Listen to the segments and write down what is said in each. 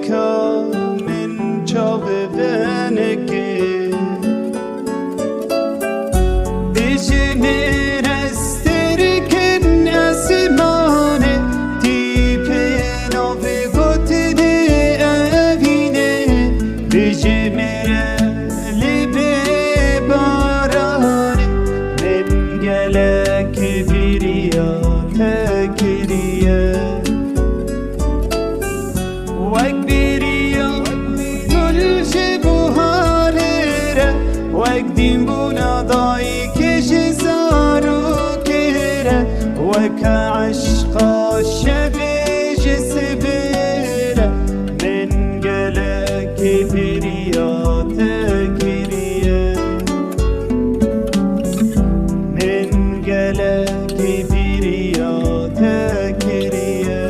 ka min çave veneke Dijimir esteriken asimane Tipen ove gotide evine Dijimir libe barane Men gelek biriya tekiriye Vek biriya gülce buharere Vek din buna dayi keşi zaru kere Vek aşka şebi cisbire Men gelek biriya tekiriye Men gelek biriya tekiriye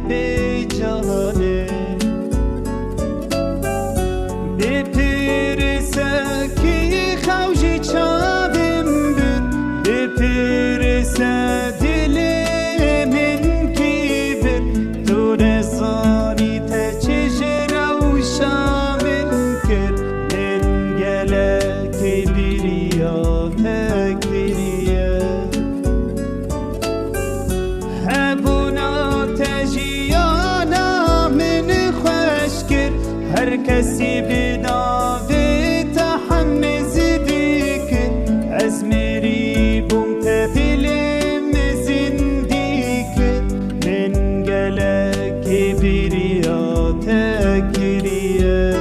Be cahane Be pirse ki xavji çavim bir Be pirse dilimin kibir Tu resani te çişra u şamin kir Men gelek biriya tekiriye Hebuna tejiyana min خوشکر هر کسی بداوی تحمز دیکن از میری بوم تفیلم زندیکن من گلک بیریا تکریه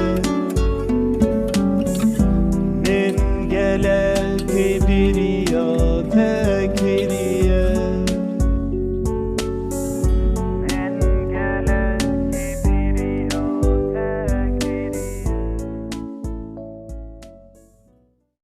من گلک